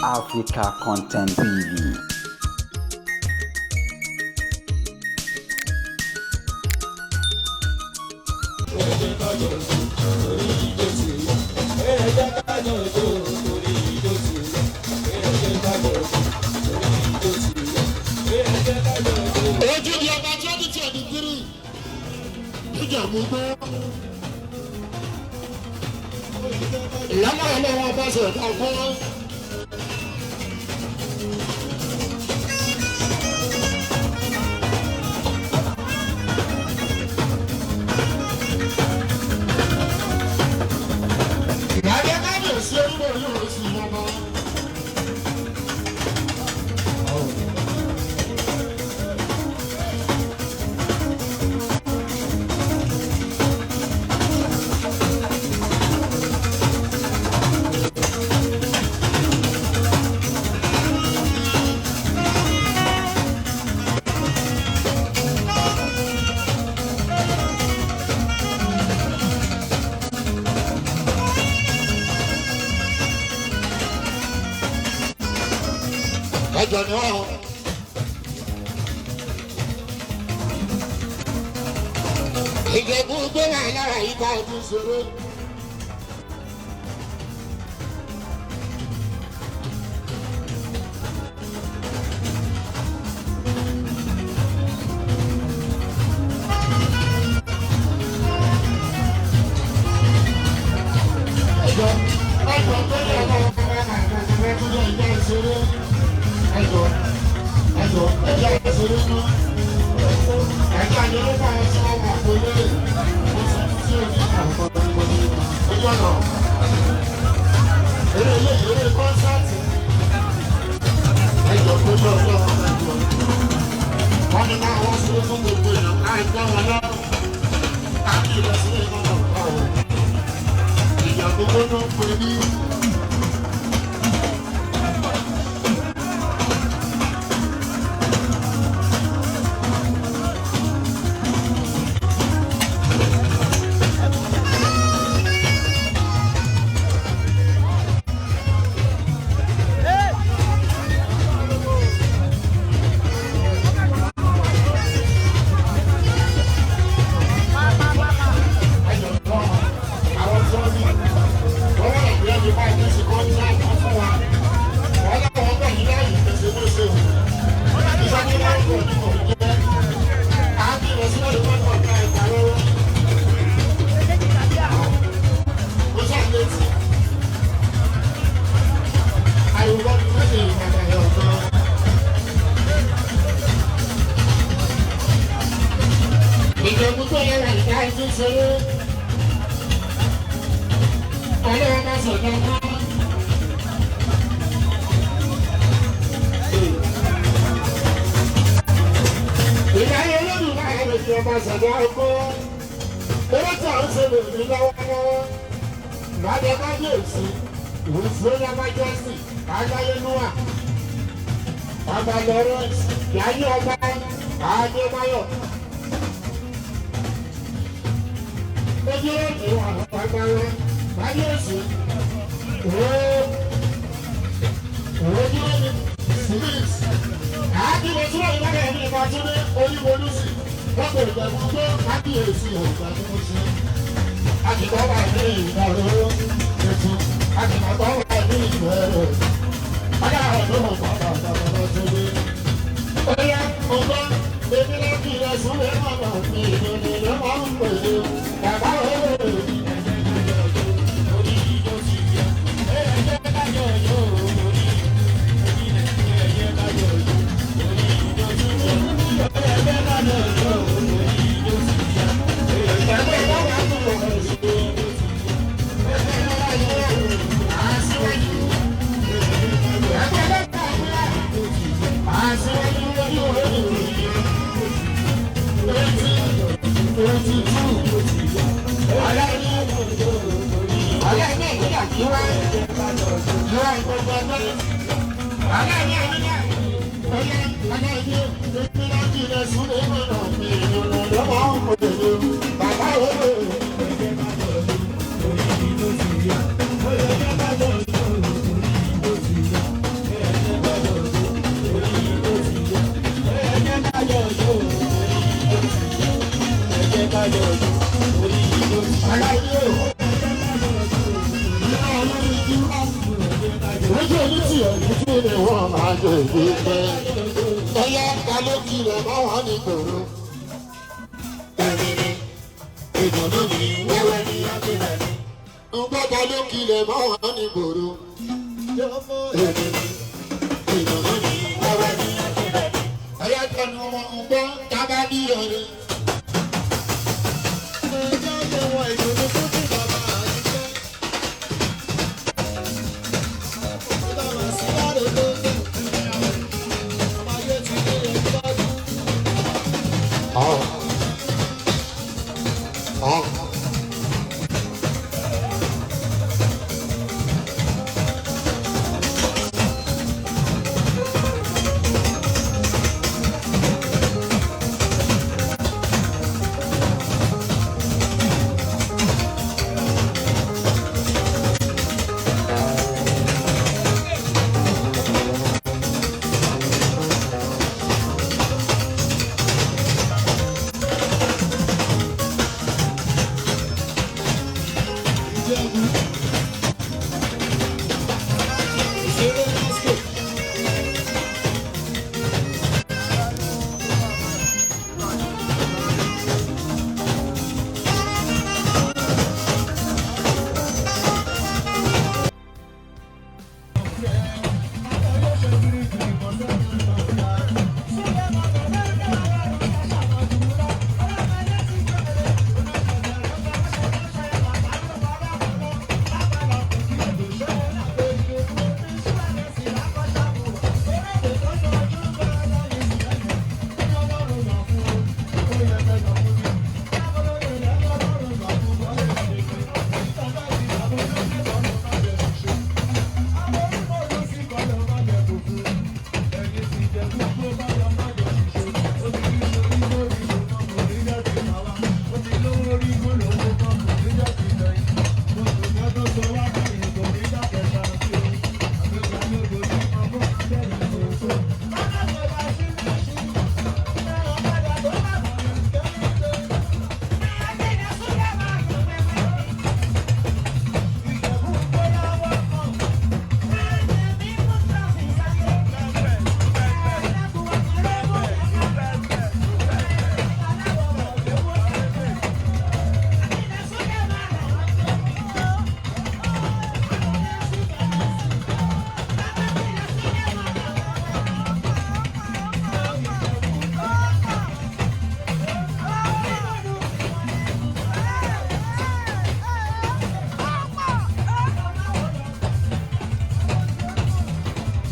Africa Content TV. Lama lama basa takwa. Nada nada seri mo yo si mama. Ajano. Ìjẹ̀bú gbé wà lára ìta ọdún ṣòro. Ẹjọ́ tó yẹ ọmọ ẹgbẹ́ ìjà ìṣòro. Ẹjọ́ ẹjọ́ ìṣòro náà. Ẹjọ́ ìjọba bá ẹ sọ ọmọ àpòlé. Tí o ní àwọn ojú ọ̀nà. Eré kọ́nsáàtì. Ẹjọ́ tó yọ ọjọ́ ẹjọ́. Wọ́n ní ká wọ́n ṣe fún gbogbo èèyàn láì gbọ́ wọn lọ. Káàkiri lọ sí ìmọ̀ ọ̀pọ̀ ọ̀. Ìyà gbogbo ló ń pè ní. ẹ̀yìn tún ni wọ́n máa jẹ ìdí pẹ́. Ọyá ta ló kìlọ̀ bá wà ní kòró. Èmi ni ìdùnnú mi wẹ́wẹ́ ní àbílẹ̀ mi. Ngbọ́ ta ló kìlọ̀ bá wà ní kòró. Èmi ni ìdùnnú mi wẹ́wẹ́ ní àbílẹ̀ mi. Ọyá tẹnu ọmọ ngbọ́ tábà bí ọ̀rẹ́. Ẹjọ́ yẹ wọ ìdùnnú fún ti bàbá àyíká. Ìbámu sí láre ló ń bẹ̀. Ọmọ ayé ti ní ìgbàdùn. Thank you.